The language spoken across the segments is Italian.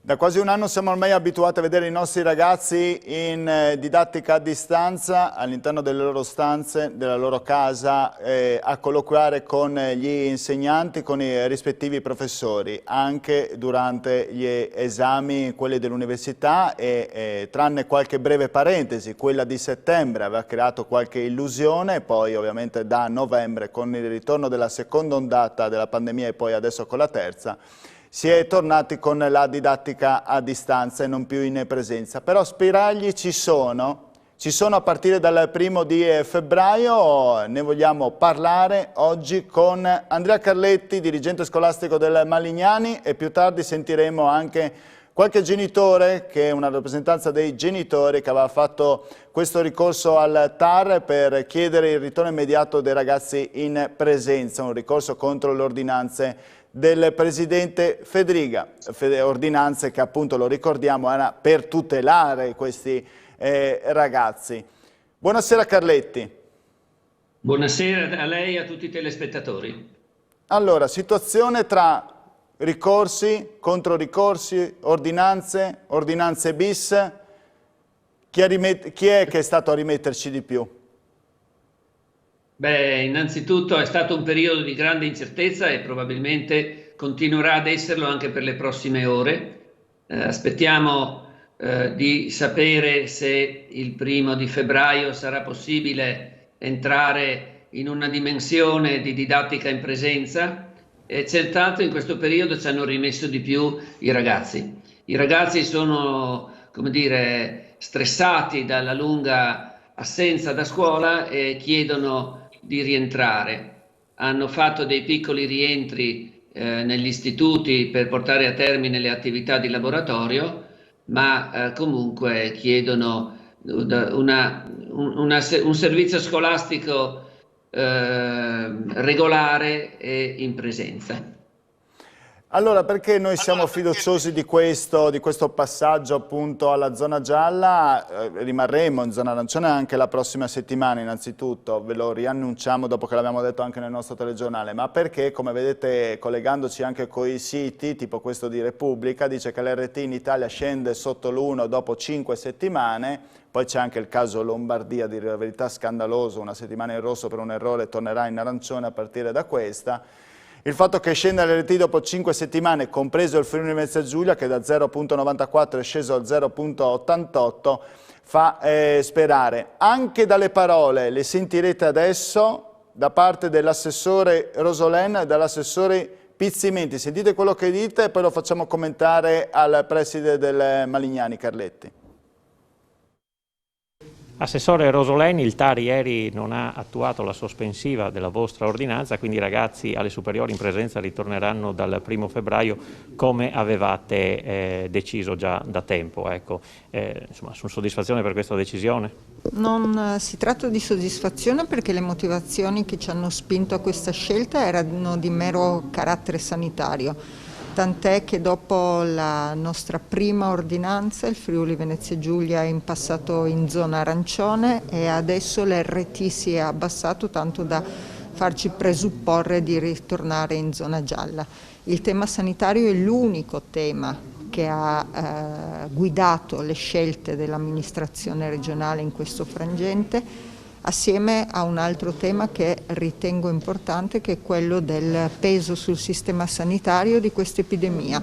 Da quasi un anno siamo ormai abituati a vedere i nostri ragazzi in didattica a distanza all'interno delle loro stanze, della loro casa, a colloquiare con gli insegnanti, con i rispettivi professori, anche durante gli esami, quelli dell'università e tranne qualche breve parentesi, quella di settembre aveva creato qualche illusione, poi ovviamente da novembre con il ritorno della seconda ondata della pandemia e poi adesso con la terza, si è tornati con la didattica a distanza e non più in presenza. Però spiragli ci sono a partire dal 1° di febbraio, ne vogliamo parlare oggi con Andrea Carletti, dirigente scolastico del Malignani, e più tardi sentiremo anche qualche genitore, che è una rappresentanza dei genitori, che aveva fatto questo ricorso al TAR per chiedere il ritorno immediato dei ragazzi in presenza, un ricorso contro le ordinanze del presidente Fedriga, ordinanze che appunto, lo ricordiamo, era per tutelare questi ragazzi. Buonasera Carletti. Buonasera a lei e a tutti i telespettatori. Allora, situazione tra ricorsi, controricorsi, ordinanze, ordinanze bis, chi è che è stato a rimetterci di più? Beh, innanzitutto è stato un periodo di grande incertezza e probabilmente continuerà ad esserlo anche per le prossime ore. Aspettiamo di sapere se il 1° di febbraio sarà possibile entrare in una dimensione di didattica in presenza, e senz'altro in questo periodo ci hanno rimesso di più i ragazzi. I ragazzi sono, come dire, stressati dalla lunga assenza da scuola e chiedono di rientrare. Hanno fatto dei piccoli rientri negli istituti per portare a termine le attività di laboratorio, ma comunque chiedono un servizio scolastico regolare e in presenza. Allora, perché noi siamo fiduciosi di questo passaggio appunto alla zona gialla? Rimarremo in zona arancione anche la prossima settimana innanzitutto, ve lo riannunciamo dopo che l'abbiamo detto anche nel nostro telegiornale, ma perché, come vedete collegandoci anche con i siti, tipo questo di Repubblica, dice che l'RT in Italia scende sotto l'1 dopo 5 settimane, poi c'è anche il caso Lombardia, di la verità scandaloso, una settimana in rosso per un errore tornerà in arancione a partire da questa. Il fatto che scenda l'RT dopo 5 settimane, compreso il Friuli Venezia Giulia, che da 0,94 è sceso al 0,88, fa sperare. Anche dalle parole, le sentirete adesso, da parte dell'assessore Rosolen e dall'assessore Pizzimenti. Sentite quello che dite e poi lo facciamo commentare al preside del Malignani, Carletti. Assessore Rosoleni, il TAR ieri non ha attuato la sospensiva della vostra ordinanza, quindi i ragazzi alle superiori in presenza ritorneranno dal 1° febbraio come avevate deciso già da tempo. Ecco. Insomma, sono soddisfazione per questa decisione? Non si tratta di soddisfazione, perché le motivazioni che ci hanno spinto a questa scelta erano di mero carattere sanitario. Tant'è che dopo la nostra prima ordinanza il Friuli Venezia Giulia è passato in zona arancione e adesso l'RT si è abbassato tanto da farci presupporre di ritornare in zona gialla. Il tema sanitario è l'unico tema che ha guidato le scelte dell'amministrazione regionale in questo frangente, assieme a un altro tema che ritengo importante, che è quello del peso sul sistema sanitario di questa epidemia.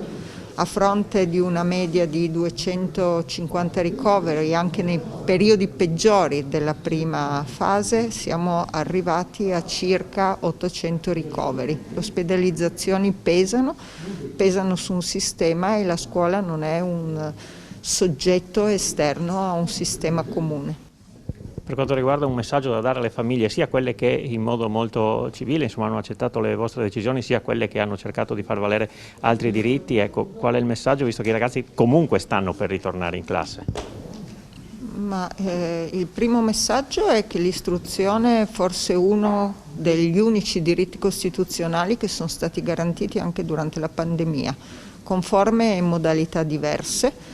A fronte di una media di 250 ricoveri, anche nei periodi peggiori della prima fase, siamo arrivati a circa 800 ricoveri. Le ospedalizzazioni pesano su un sistema e la scuola non è un soggetto esterno a un sistema comune. Per quanto riguarda un messaggio da dare alle famiglie, sia quelle che in modo molto civile insomma, hanno accettato le vostre decisioni, sia quelle che hanno cercato di far valere altri diritti, ecco, qual è il messaggio, visto che i ragazzi comunque stanno per ritornare in classe? Il primo messaggio è che l'istruzione è forse uno degli unici diritti costituzionali che sono stati garantiti anche durante la pandemia, con forme e modalità diverse,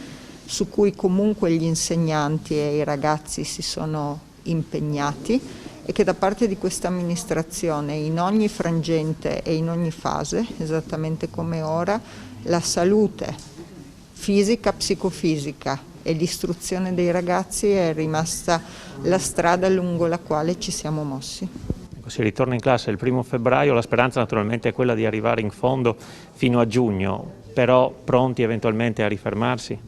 su cui comunque gli insegnanti e i ragazzi si sono impegnati, e che da parte di questa amministrazione in ogni frangente e in ogni fase, esattamente come ora, la salute fisica, psicofisica e l'istruzione dei ragazzi è rimasta la strada lungo la quale ci siamo mossi. Si ritorna in classe il 1° febbraio, la speranza naturalmente è quella di arrivare in fondo fino a giugno, però pronti eventualmente a rifermarsi?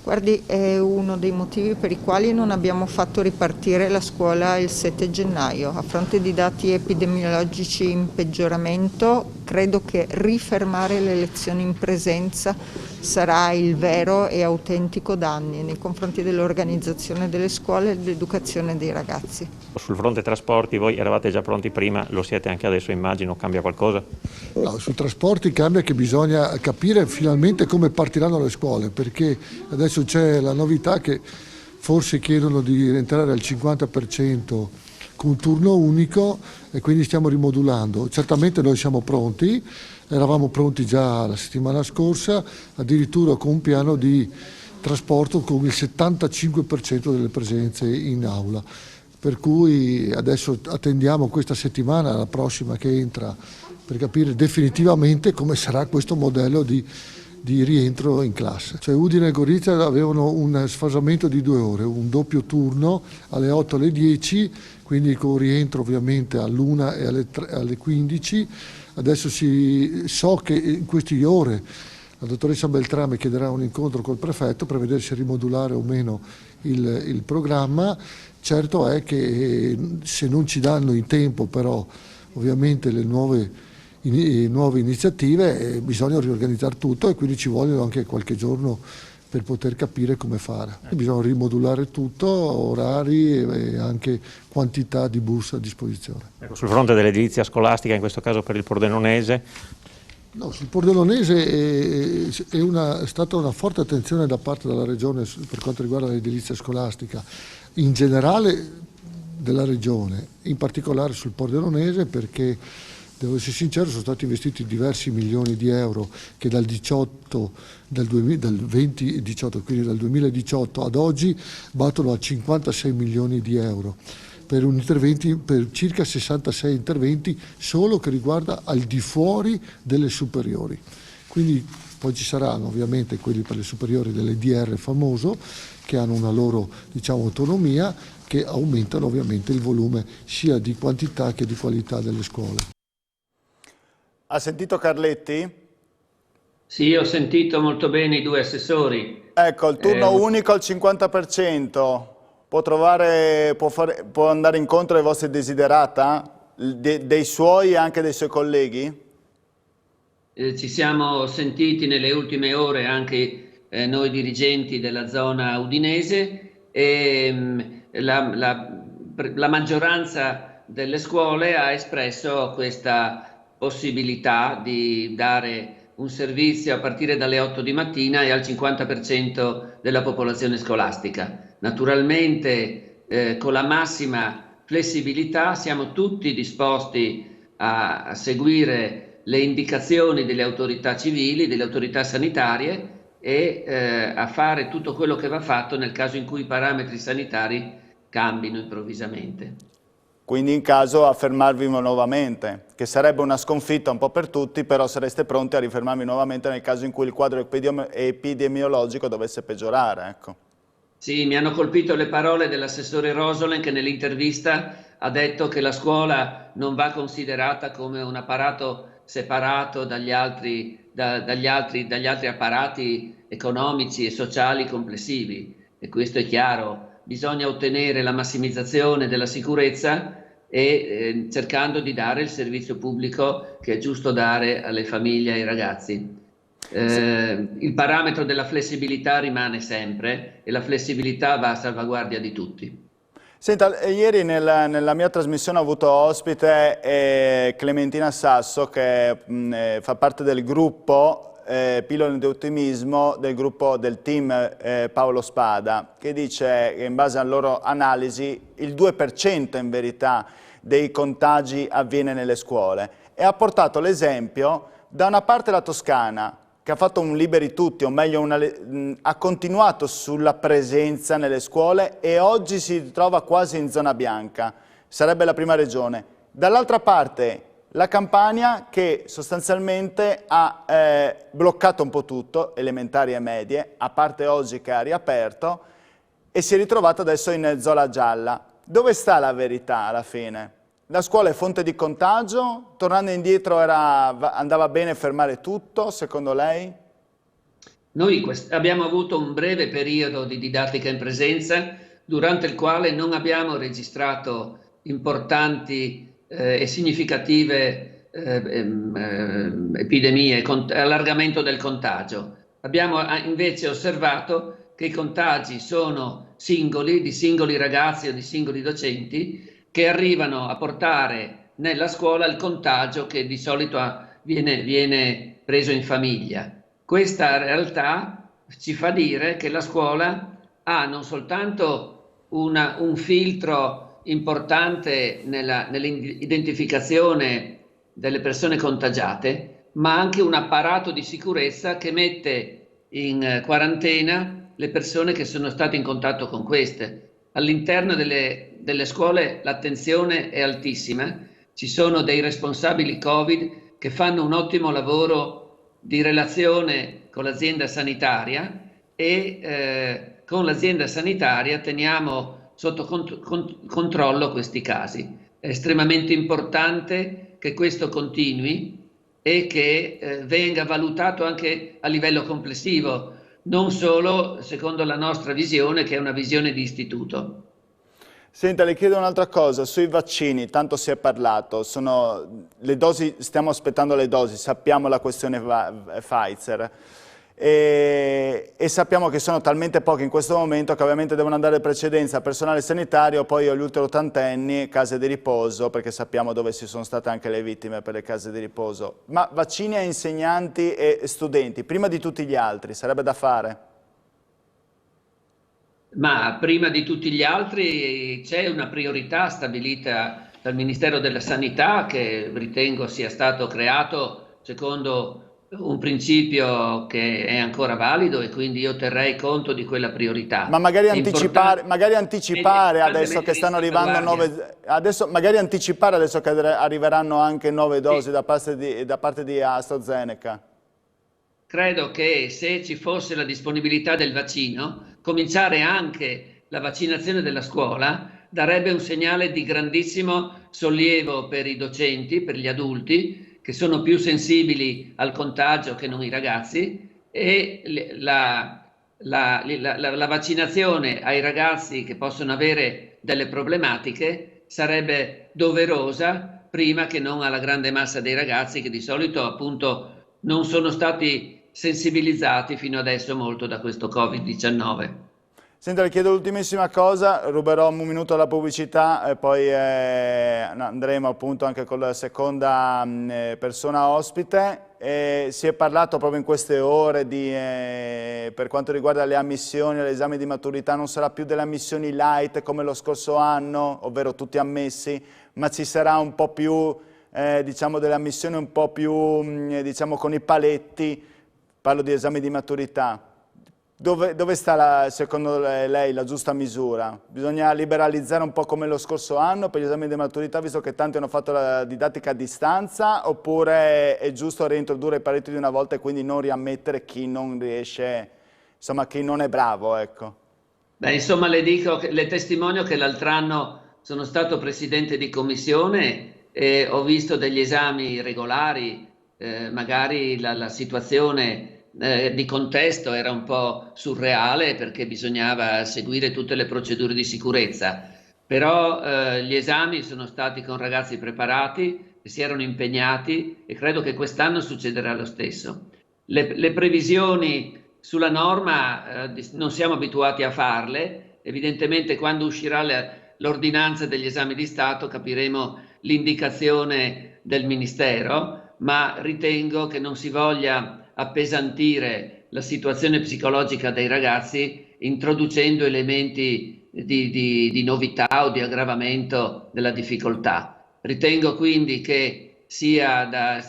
Guardi, è uno dei motivi per i quali non abbiamo fatto ripartire la scuola il 7 gennaio. A fronte di dati epidemiologici in peggioramento, credo che rifermare le lezioni in presenza sarà il vero e autentico danno nei confronti dell'organizzazione delle scuole e dell'educazione dei ragazzi. Sul fronte trasporti voi eravate già pronti prima, lo siete anche adesso immagino, cambia qualcosa? No, sui trasporti cambia che bisogna capire finalmente come partiranno le scuole, perché adesso c'è la novità che forse chiedono di rientrare al 50% con turno unico e quindi stiamo rimodulando. Certamente noi siamo pronti, eravamo pronti già la settimana scorsa, addirittura con un piano di trasporto con il 75% delle presenze in aula. Per cui adesso attendiamo questa settimana, la prossima che entra, per capire definitivamente come sarà questo modello di rientro in classe. Cioè Udine e Gorizia avevano un sfasamento di 2 ore, un doppio turno alle 8 alle 10, quindi con rientro ovviamente all'1 e alle 15. Adesso so che in queste ore la dottoressa Beltrame chiederà un incontro col prefetto per vedere se rimodulare o meno il programma. Certo è che se non ci danno in tempo però ovviamente le nuove iniziative bisogna riorganizzare tutto e quindi ci vogliono anche qualche giorno per poter capire come fare. Bisogna rimodulare tutto, orari e anche quantità di bus a disposizione. Ecco, sul fronte dell'edilizia scolastica, in questo caso per il Pordenonese? No, sul Pordenonese è stata una forte attenzione da parte della Regione per quanto riguarda l'edilizia scolastica, in generale della Regione, in particolare sul Pordenonese perché, devo essere sincero, sono stati investiti diversi milioni di euro che dal 2018, quindi dal 2018 ad oggi, battono a 56 milioni di euro. Per circa 66 interventi solo che riguarda al di fuori delle superiori. Quindi poi ci saranno ovviamente quelli per le superiori dell'EDR famoso, che hanno una loro autonomia, che aumentano ovviamente il volume sia di quantità che di qualità delle scuole. Ha sentito Carletti? Sì, ho sentito molto bene i 2 assessori. Ecco, il turno unico al 50%. Può andare incontro ai vostri desiderata, dei suoi e anche dei suoi colleghi? Ci siamo sentiti nelle ultime ore anche noi dirigenti della zona udinese e la maggioranza delle scuole ha espresso questa possibilità di dare un servizio a partire dalle 8 di mattina e al 50% della popolazione scolastica. Naturalmente con la massima flessibilità siamo tutti disposti a seguire le indicazioni delle autorità civili, delle autorità sanitarie e a fare tutto quello che va fatto nel caso in cui i parametri sanitari cambino improvvisamente. Quindi in caso a fermarvi nuovamente, che sarebbe una sconfitta un po' per tutti, però sareste pronti a rifermarvi nuovamente nel caso in cui il quadro epidemiologico dovesse peggiorare, ecco. Sì, mi hanno colpito le parole dell'assessore Rosolen che nell'intervista ha detto che la scuola non va considerata come un apparato separato dagli altri apparati economici e sociali complessivi. E questo è chiaro, bisogna ottenere la massimizzazione della sicurezza e cercando di dare il servizio pubblico che è giusto dare alle famiglie e ai ragazzi. Il parametro della flessibilità rimane sempre e la flessibilità va a salvaguardia di tutti. Senta, ieri nella mia trasmissione ho avuto ospite Clementina Sasso che fa parte del gruppo Pillole di Ottimismo, del team Paolo Spada, che dice che in base alla loro analisi il 2% in verità dei contagi avviene nelle scuole e ha portato l'esempio da una parte la Toscana, che ha fatto un liberi tutti, o meglio ha continuato sulla presenza nelle scuole e oggi si trova quasi in zona bianca, sarebbe la prima regione. Dall'altra parte La Campania che sostanzialmente ha bloccato un po' tutto, elementari e medie, a parte oggi che ha riaperto, e si è ritrovata adesso in zona gialla. Dove sta la verità alla fine? La scuola è fonte di contagio? Tornando indietro andava bene fermare tutto, secondo lei? Noi abbiamo avuto un breve periodo di didattica in presenza durante il quale non abbiamo registrato importanti e significative epidemie, allargamento del contagio. Abbiamo invece osservato che i contagi sono singoli, di singoli ragazzi o di singoli docenti, che arrivano a portare nella scuola il contagio che di solito viene preso in famiglia. Questa realtà ci fa dire che la scuola ha non soltanto un filtro importante nell'identificazione delle persone contagiate, ma anche un apparato di sicurezza che mette in quarantena le persone che sono state in contatto con queste. All'interno delle scuole l'attenzione è altissima, ci sono dei responsabili Covid che fanno un ottimo lavoro di relazione con l'azienda sanitaria e con l'azienda sanitaria teniamo sotto controllo questi casi. È estremamente importante che questo continui e che venga valutato anche a livello complessivo, non solo secondo la nostra visione, che è una visione di istituto. Senta, le chiedo un'altra cosa, sui vaccini, tanto si è parlato, le dosi, stiamo aspettando le dosi, sappiamo la questione Pfizer e sappiamo che sono talmente pochi in questo momento che ovviamente devono andare precedenza al personale sanitario, poi agli ultraottantenni, case di riposo, perché sappiamo dove ci sono state anche le vittime per le case di riposo. Ma vaccini a insegnanti e studenti, prima di tutti gli altri, sarebbe da fare? Ma prima di tutti gli altri c'è una priorità stabilita dal Ministero della Sanità che ritengo sia stato creato secondo un principio che è ancora valido e quindi io terrei conto di quella priorità. Ma magari anticipare adesso che stanno arrivando magari anticipare adesso che arriveranno anche 9 dosi da parte di AstraZeneca. Credo che se ci fosse la disponibilità del vaccino, cominciare anche la vaccinazione della scuola darebbe un segnale di grandissimo sollievo per i docenti, per gli adulti, che sono più sensibili al contagio che non i ragazzi, e la vaccinazione ai ragazzi che possono avere delle problematiche sarebbe doverosa prima che non alla grande massa dei ragazzi che di solito appunto non sono stati sensibilizzati fino adesso molto da questo Covid-19. Senta, le chiedo l'ultimissima cosa, ruberò un minuto alla pubblicità e poi andremo appunto anche con la seconda persona ospite. Si è parlato proprio in queste ore per quanto riguarda le ammissioni all'esame di maturità, non sarà più delle ammissioni light come lo scorso anno, ovvero tutti ammessi, ma ci sarà un po' più, diciamo, delle ammissioni un po' più, diciamo, con i paletti, parlo di esami di maturità. Dove sta, secondo lei, la giusta misura? Bisogna liberalizzare un po' come lo scorso anno per gli esami di maturità, visto che tanti hanno fatto la didattica a distanza, oppure è giusto reintrodurre i paletti di una volta e quindi non riammettere chi non riesce, insomma, chi non è bravo, ecco? Beh, insomma, le testimonio che l'altro anno sono stato presidente di commissione e ho visto degli esami regolari, magari la situazione di contesto era un po' surreale perché bisognava seguire tutte le procedure di sicurezza, però gli esami sono stati con ragazzi preparati che si erano impegnati e credo che quest'anno succederà lo stesso. Le previsioni sulla norma non siamo abituati a farle, evidentemente quando uscirà l'ordinanza degli esami di Stato capiremo l'indicazione del Ministero, ma ritengo che non si voglia appesantire la situazione psicologica dei ragazzi introducendo elementi di novità o di aggravamento della difficoltà. Ritengo quindi che sia da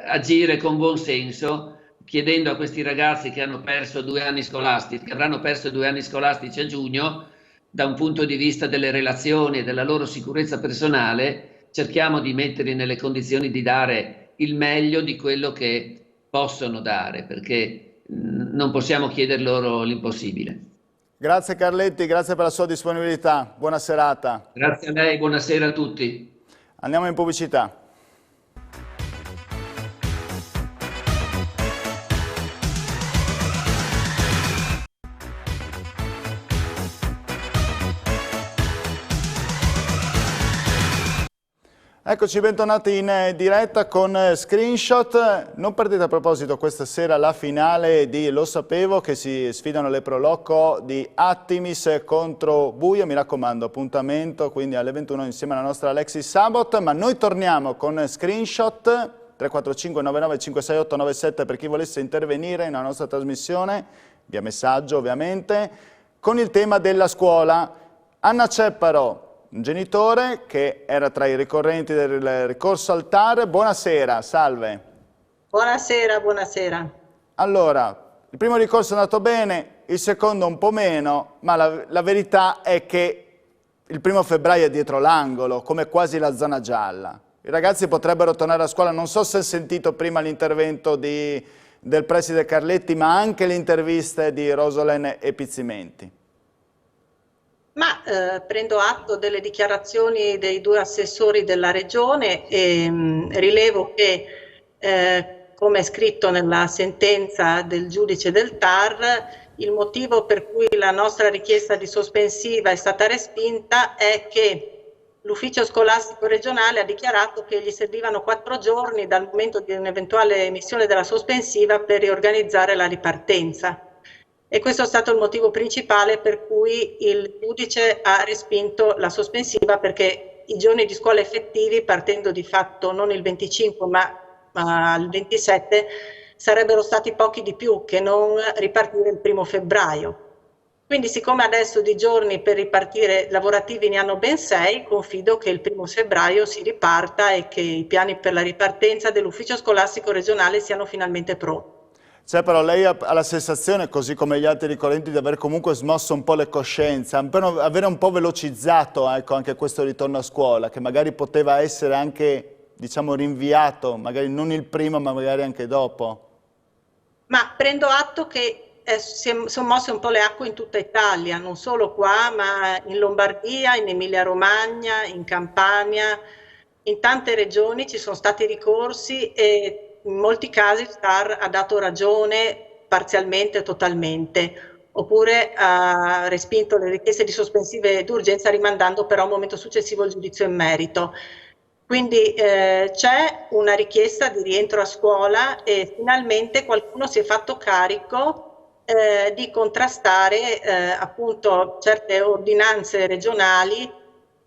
agire con buon senso, chiedendo a questi ragazzi che hanno perso 2 anni scolastici, che avranno perso 2 anni scolastici a giugno, da un punto di vista delle relazioni e della loro sicurezza personale, cerchiamo di metterli nelle condizioni di dare il meglio di quello che possono dare, perché non possiamo chieder loro l'impossibile. Grazie Carletti, grazie per la sua disponibilità. Buona serata. Grazie a lei, buonasera a tutti. Andiamo in pubblicità. Eccoci, bentornati in diretta con Screenshot. Non perdete a proposito questa sera la finale di Lo Sapevo, che si sfidano le Pro Loco di Attimis contro Buio. Mi raccomando, appuntamento quindi alle 21 insieme alla nostra Alexis Sabot. Ma noi torniamo con Screenshot 345 99 568 97 per chi volesse intervenire nella nostra trasmissione, via messaggio ovviamente, con il tema della scuola. Anna Cepparo, un genitore che era tra i ricorrenti del ricorso al TAR. Buonasera, salve. Buonasera, buonasera. Allora, il primo ricorso è andato bene, il secondo un po' meno, ma la verità è che il 1° febbraio è dietro l'angolo, come quasi la zona gialla. I ragazzi potrebbero tornare a scuola, non so se hai sentito prima l'intervento del preside Carletti, ma anche le interviste di Rosolen e Pizzimenti. Ma prendo atto delle dichiarazioni dei 2 assessori della Regione e rilevo che, come è scritto nella sentenza del giudice del TAR, il motivo per cui la nostra richiesta di sospensiva è stata respinta è che l'ufficio scolastico regionale ha dichiarato che gli servivano 4 giorni dal momento di un'eventuale emissione della sospensiva per riorganizzare la ripartenza. E questo è stato il motivo principale per cui il giudice ha respinto la sospensiva, perché i giorni di scuola effettivi, partendo di fatto non il 25 ma il 27, sarebbero stati pochi di più che non ripartire il 1° febbraio. Quindi, siccome adesso di giorni per ripartire lavorativi ne hanno ben 6, confido che il 1° febbraio si riparta e che i piani per la ripartenza dell'ufficio scolastico regionale siano finalmente pronti. Cioè, però lei ha la sensazione, così come gli altri ricorrenti, di aver comunque smosso un po' le coscienze, avere un po' velocizzato, ecco, anche questo ritorno a scuola, che magari poteva essere anche, diciamo, rinviato, magari non il primo, ma magari anche dopo? Ma prendo atto che sono mosse un po' le acque in tutta Italia, non solo qua, ma in Lombardia, in Emilia-Romagna, in Campania, in tante regioni ci sono stati ricorsi e in molti casi il TAR ha dato ragione parzialmente o totalmente, oppure ha respinto le richieste di sospensive d'urgenza, rimandando però a un momento successivo il giudizio in merito. Quindi c'è una richiesta di rientro a scuola e finalmente qualcuno si è fatto carico di contrastare appunto certe ordinanze regionali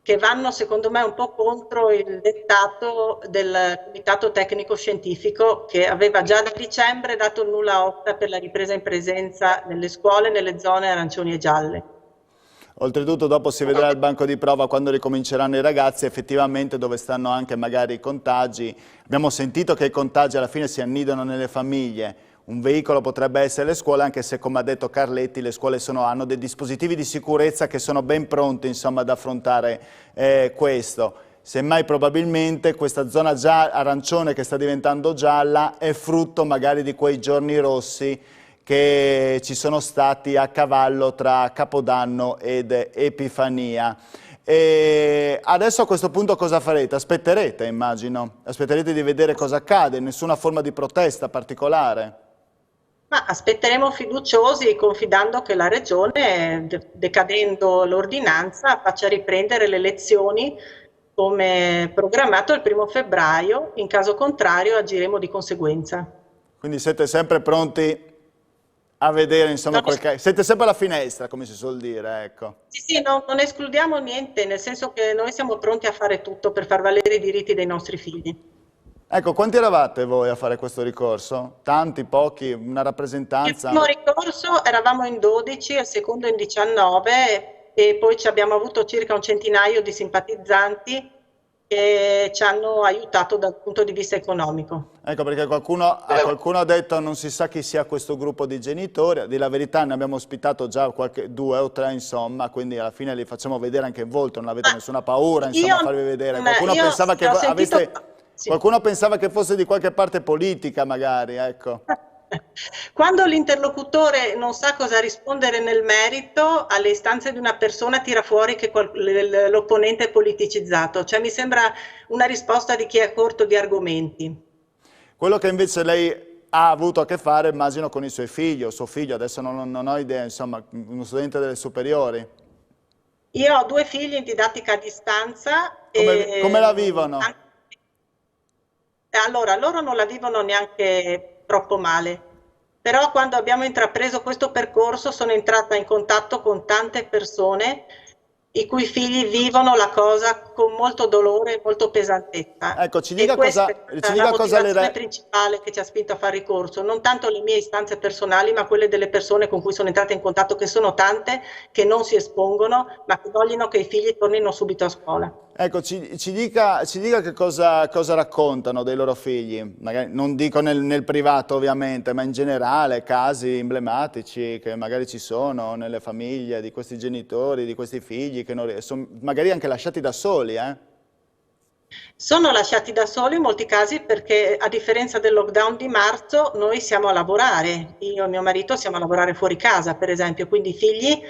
che vanno secondo me un po' contro il dettato del Comitato Tecnico Scientifico, che aveva già da dicembre dato il nulla osta per la ripresa in presenza nelle scuole nelle zone arancioni e gialle. Oltretutto dopo si vedrà il banco di prova quando ricominceranno i ragazzi, effettivamente dove stanno anche magari i contagi. Abbiamo sentito che i contagi alla fine si annidano nelle famiglie. Un veicolo potrebbe essere le scuole, anche se, come ha detto Carletti, le scuole hanno dei dispositivi di sicurezza che sono ben pronti, insomma, ad affrontare questo. Semmai probabilmente questa zona arancione che sta diventando gialla è frutto magari di quei giorni rossi che ci sono stati a cavallo tra Capodanno ed Epifania. E adesso a questo punto cosa farete? Aspetterete, immagino? Aspetterete di vedere cosa accade? Nessuna forma di protesta particolare? Ma aspetteremo fiduciosi, confidando che la Regione, decadendo l'ordinanza, faccia riprendere le lezioni come programmato il 1° febbraio, in caso contrario agiremo di conseguenza. Quindi siete sempre pronti a vedere, insomma, siete sempre alla finestra, come si suol dire, ecco. Sì, non escludiamo niente, nel senso che noi siamo pronti a fare tutto per far valere i diritti dei nostri figli. Ecco, quanti eravate voi a fare questo ricorso? Tanti, pochi, una rappresentanza? Il primo ricorso eravamo in 12, il secondo in 19 e poi abbiamo avuto circa un centinaio di simpatizzanti che ci hanno aiutato dal punto di vista economico. Ecco, perché qualcuno ha detto non si sa chi sia questo gruppo di genitori, di la verità ne abbiamo ospitato già 2 o 3, insomma, quindi alla fine li facciamo vedere anche in volto, non avete nessuna paura, insomma, a farvi vedere. Qualcuno pensava che fosse di qualche parte politica, magari, ecco. Quando l'interlocutore non sa cosa rispondere nel merito alle istanze di una persona, tira fuori che l'opponente è politicizzato. Cioè, mi sembra una risposta di chi è corto di argomenti. Quello che invece lei ha avuto a che fare, immagino, con i suoi figli, o suo figlio, adesso non ho idea, insomma, uno studente delle superiori. Io ho 2 figli in didattica a distanza. Come la vivono? Allora, loro non la vivono neanche troppo male, però quando abbiamo intrapreso questo percorso sono entrata in contatto con tante persone i cui figli vivono la cosa con molto dolore e molto pesantezza. Ecco, ci dica cosa la motivazione principale che ci ha spinto a fare ricorso, non tanto le mie istanze personali, ma quelle delle persone con cui sono entrata in contatto, che sono tante, che non si espongono, ma che vogliono che i figli tornino subito a scuola. Ecco, ci dica che cosa raccontano dei loro figli, magari, non dico nel privato ovviamente, ma in generale, casi emblematici che magari ci sono nelle famiglie di questi genitori, di questi figli, che sono magari anche lasciati da soli, Sono lasciati da soli in molti casi perché, a differenza del lockdown di marzo, noi siamo a lavorare, io e mio marito siamo a lavorare fuori casa, per esempio, quindi i figli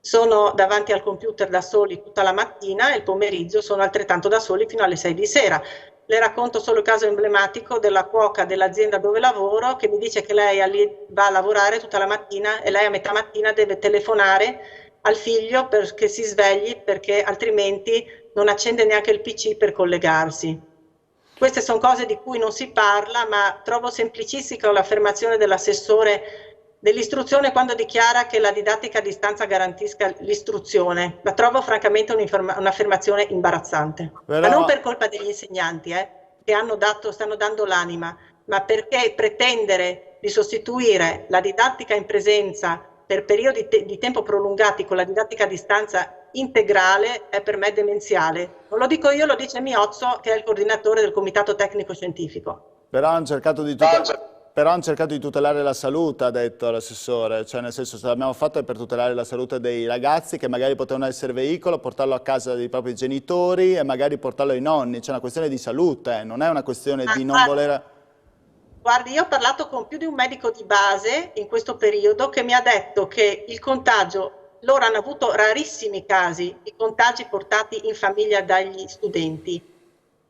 sono davanti al computer da soli tutta la mattina e il pomeriggio sono altrettanto da soli fino alle 6 di sera. Le racconto solo il caso emblematico della cuoca dell'azienda dove lavoro, che mi dice che lei va a lavorare tutta la mattina e lei a metà mattina deve telefonare al figlio perché si svegli, perché altrimenti non accende neanche il PC per collegarsi. Queste sono cose di cui non si parla, ma trovo semplicistica l'affermazione dell'assessore dell'istruzione quando dichiara che la didattica a distanza garantisca l'istruzione. La trovo francamente un'affermazione imbarazzante. Ma non per colpa degli insegnanti, che stanno dando l'anima, ma perché pretendere di sostituire la didattica in presenza per periodi di tempo prolungati con la didattica a distanza integrale è per me demenziale. Non lo dico io, lo dice Miozzo, che è il coordinatore del comitato tecnico scientifico. Però hanno cercato di tutelare la salute, ha detto l'assessore, cioè nel senso, se l'abbiamo fatto è per tutelare la salute dei ragazzi che magari potevano essere veicolo, portarlo a casa dei propri genitori e magari portarlo ai nonni, c'è una questione di salute, non è una questione di non volere... Guardi, io ho parlato con più di un medico di base in questo periodo che mi ha detto che il contagio, loro hanno avuto rarissimi casi di contagi portati in famiglia dagli studenti.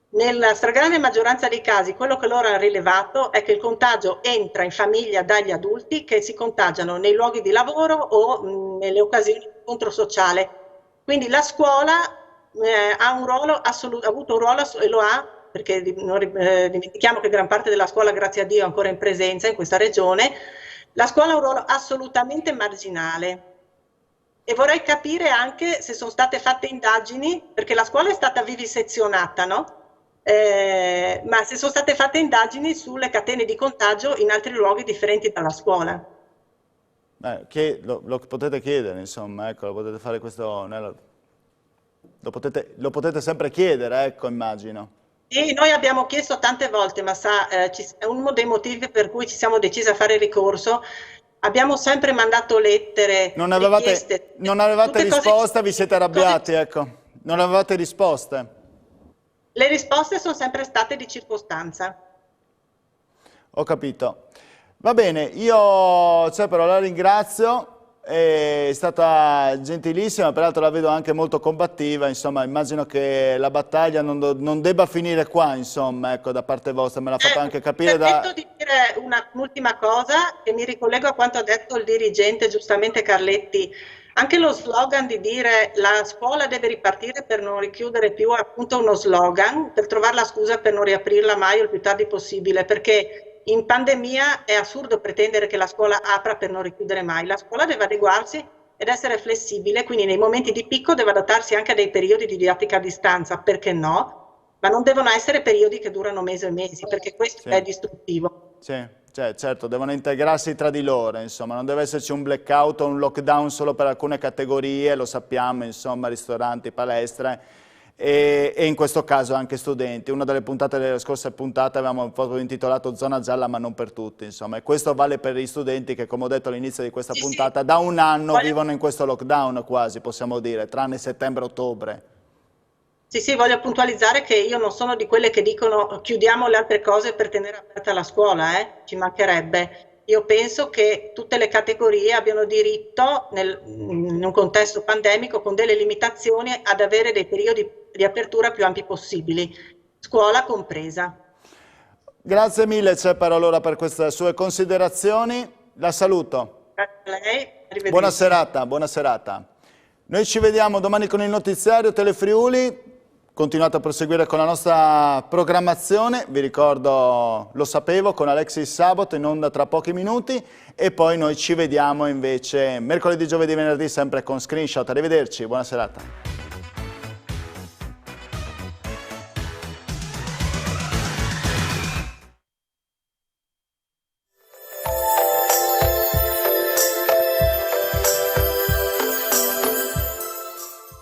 Nella stragrande maggioranza dei casi quello che loro hanno rilevato è che il contagio entra in famiglia dagli adulti che si contagiano nei luoghi di lavoro o nelle occasioni di incontro sociale. Quindi la scuola ha avuto un ruolo e lo ha, perché non dimentichiamo che gran parte della scuola, grazie a Dio, è ancora in presenza in questa regione. La scuola ha un ruolo assolutamente marginale. E vorrei capire anche se sono state fatte indagini, perché la scuola è stata vivisezionata, no? Ma se sono state fatte indagini sulle catene di contagio in altri luoghi differenti dalla scuola. Lo potete chiedere, insomma, ecco, lo potete fare questo, lo potete sempre chiedere, ecco, immagino. Sì, noi abbiamo chiesto tante volte, ma è uno dei motivi per cui ci siamo decisi a fare ricorso. Abbiamo sempre mandato lettere, richieste. Non avevate risposta, vi siete arrabbiati, ecco. Non avevate risposte. Le risposte sono sempre state di circostanza. Ho capito. Va bene, io però la ringrazio. È stata gentilissima, peraltro la vedo anche molto combattiva, insomma immagino che la battaglia non debba finire qua, insomma, ecco, da parte vostra, me l'ha fatto anche capire Permetto di dire un'ultima cosa, e mi ricollego a quanto ha detto il dirigente, giustamente Carletti. Anche lo slogan di dire la scuola deve ripartire per non richiudere più è appunto uno slogan, per trovare la scusa per non riaprirla mai o il più tardi possibile, perché in pandemia è assurdo pretendere che la scuola apra per non richiudere mai. La scuola deve adeguarsi ed essere flessibile, quindi nei momenti di picco deve adattarsi anche a dei periodi di didattica a distanza, perché no? Ma non devono essere periodi che durano mesi e mesi, perché questo è distruttivo. Sì, certo, devono integrarsi tra di loro, insomma, non deve esserci un blackout o un lockdown solo per alcune categorie, lo sappiamo, insomma, ristoranti, palestre, e in questo caso anche studenti. Una delle puntate delle scorse puntate avevamo proprio intitolato Zona gialla ma non per tutti, insomma, e questo vale per gli studenti che, come ho detto all'inizio di questa puntata, da un anno vivono in questo lockdown quasi, possiamo dire, tranne settembre-ottobre. Sì, voglio puntualizzare che io non sono di quelle che dicono chiudiamo le altre cose per tenere aperta la scuola, ci mancherebbe. Io penso che tutte le categorie abbiano diritto, in un contesto pandemico, con delle limitazioni, ad avere dei periodi di apertura più ampi possibili, scuola compresa. Grazie mille Ceppero allora per queste sue considerazioni, la saluto. Grazie a lei, arrivederci. Buona serata, buona serata. Noi ci vediamo domani con il notiziario Telefriuli. Continuate a proseguire con la nostra programmazione, vi ricordo, lo sapevo, con Alexis Sabato in onda tra pochi minuti e poi noi ci vediamo invece mercoledì, giovedì, venerdì sempre con Screenshot. Arrivederci, buona serata.